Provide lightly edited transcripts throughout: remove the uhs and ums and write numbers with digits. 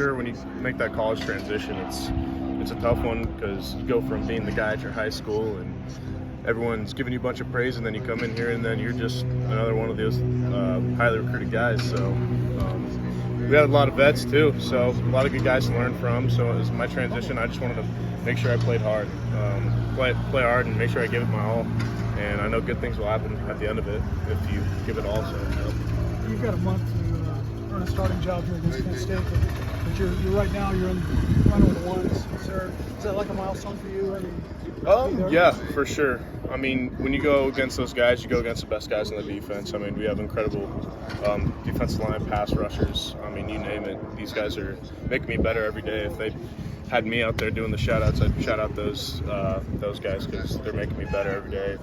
Sure, when you make that college transition, it's a tough one because you go from being the guy at your high school and everyone's giving you a bunch of praise, and then you come in here and then you're just another one of those highly recruited guys. So we had a lot of vets too, so a lot of good guys to learn from. So as my transition, I just wanted to make sure I played hard, play hard, and make sure I give it my all. And I know good things will happen at the end of it if you give it all. So you've got a month to earn a starting job here against Penn State, but you're right now you're in front of the ones. Is that like a milestone for you? Yeah, for sure. I mean, when you go against those guys, you go against the best guys in the defense. I mean, we have incredible defensive line, pass rushers. I mean, you name it. These guys are making me better every day. If they had me out there doing the shout-outs, I'd shout out those guys because they're making me better every day.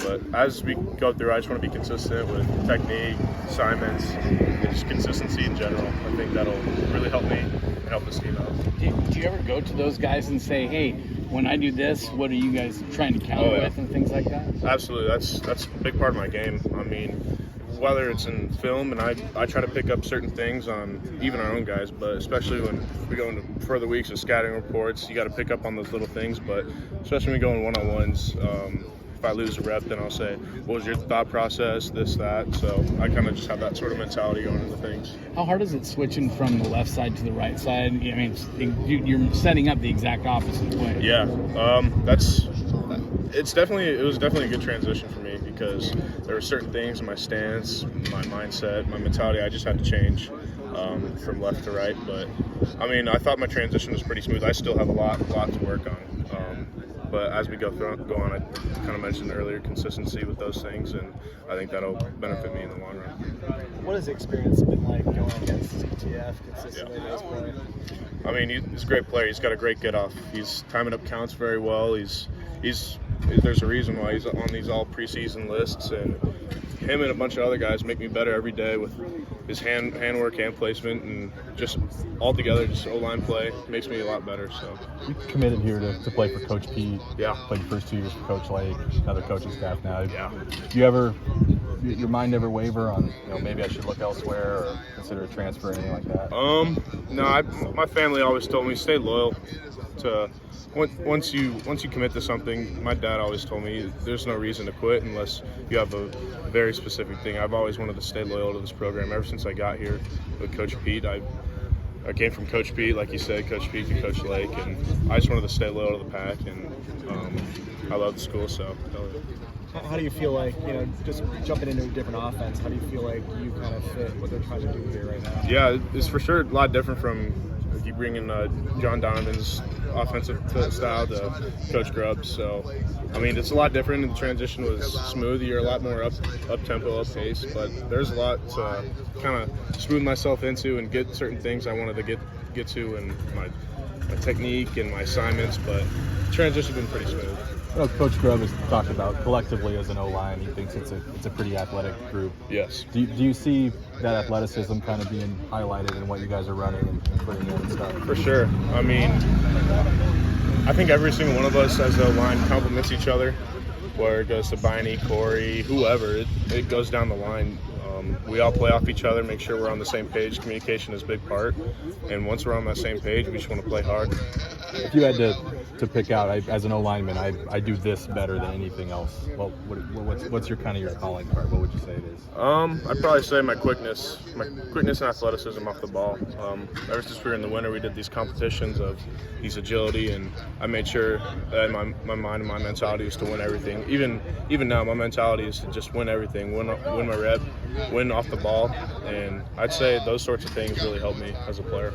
But as we go through, I just want to be consistent with technique, assignments, and just consistency in general. I think that'll really help me and help this team out. Do you ever go to those guys and say, hey, when I do this, what are you guys trying to counter with and things like that? Absolutely. That's a big part of my game. I mean, whether it's in film, and I try to pick up certain things on even our own guys, but especially when we go into further weeks of scouting reports, you got to pick up on those little things. But especially when we go in one-on-ones, if I lose a rep, then I'll say, what was your thought process, this, that. So I kind of just have that sort of mentality going into things. How hard is it switching from the left side to the right side? I mean, you're setting up the exact opposite way. Yeah, it was definitely a good transition for me because there were certain things in my stance, my mindset, my mentality I just had to change from left to right. But I mean, I thought my transition was pretty smooth. I still have a lot to work on. But as we go on, I kind of mentioned earlier, consistency with those things, and I think that'll benefit me in the long run. What has the experience been like going against CTF consistently at this point? I mean, he's a great player. He's got a great get-off. He's timing up counts very well. There's a reason why he's on these all preseason lists, and him and a bunch of other guys make me better every day with his handwork, hand placement, and just altogether, just O-line play makes me a lot better. So you committed here to play for Coach Pete. Yeah. Played your first 2 years for Coach Lake, another coaching staff now. Yeah. Do your mind ever waver on, maybe I should look elsewhere or consider a transfer or anything like that? No, my family always told me stay loyal to. Once you commit to something, my dad always told me there's no reason to quit unless you have a very specific thing. I've always wanted to stay loyal to this program ever since I got here with Coach Pete. I came from Coach Pete, like you said, Coach Pete to Coach Lake, and I just wanted to stay loyal to the pack, and I love the school, so. How do you feel like, just jumping into a different offense, how do you feel like you kind of fit what they're trying to do here right now? Yeah, it's for sure a lot different from if you bring in John Donovan's offensive style to Coach Grubbs. So, I mean, it's a lot different, and the transition was smooth. You're a lot more up-tempo, up-pace, but there's a lot to kind of smooth myself into and get certain things I wanted to get to, and my technique and my assignments, but the transition's been pretty smooth. Coach Grubb has talked about collectively as an O-line, he thinks it's a pretty athletic group. Yes. Do you see that athleticism kind of being highlighted in what you guys are running and putting in and stuff? For sure. I mean, I think every single one of us as a line complements each other, where it goes to Biney, Corey, whoever, it goes down the line. We all play off each other, make sure we're on the same page. Communication is a big part, and once we're on that same page, we just want to play hard. If you had to pick out, as an O-lineman, I do this better than anything else. Well, what's your calling card? What would you say it is? I'd probably say my quickness and athleticism off the ball. Ever since we were in the winter, we did these competitions of these agility, and I made sure that my mind and my mentality was to win everything. Even now, my mentality is to just win everything, win my rep, win off the ball, and I'd say those sorts of things really help me as a player.